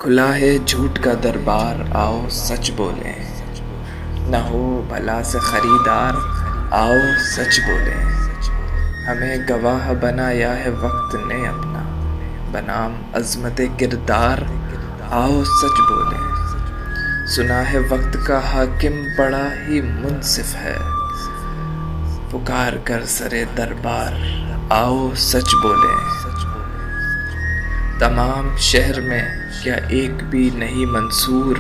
کھلا ہے جھوٹ کا دربار، آؤ سچ بولیں، نہ ہو بھلا سے خریدار، آؤ سچ بولیں۔ ہمیں گواہ بنایا ہے وقت نے اپنا، بنام عظمت کردار، آؤ سچ بولیں۔ سنا ہے وقت کا حاکم بڑا ہی منصف ہے، پکار کر سرے دربار، آؤ سچ بولیں۔ تمام شہر میں کیا ایک بھی نہیں منصور،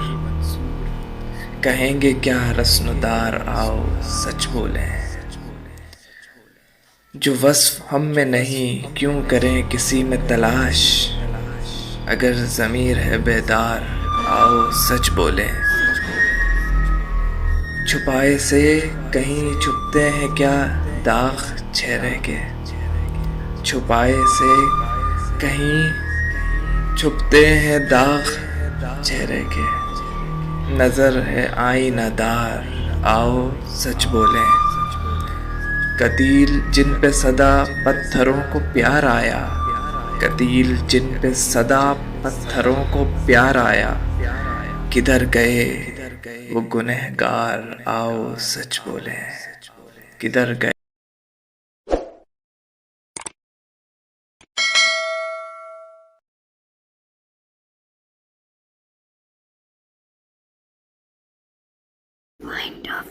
کہیں گے کیا رسن دار، آؤ سچ بولیں۔ جو وصف ہم میں نہیں کیوں کریں کسی میں تلاش، اگر ضمیر ہے بیدار، آؤ سچ بولیں۔ چھپائے سے کہیں چھپتے ہیں کیا داغ چہرے کے، چھپائے سے کہیں چھپتے ہیں داغ چہرے کے، نظر ہے آئینہ دار، آؤ سچ بولیں۔ قتیل جن پہ صدا پتھروں کو پیار آیا، قتیل جن پہ صدا پتھروں کو پیار آیا، کدھر گئے وہ گنہگار، آؤ سچ بولیں، کدھر گئے۔ Mind of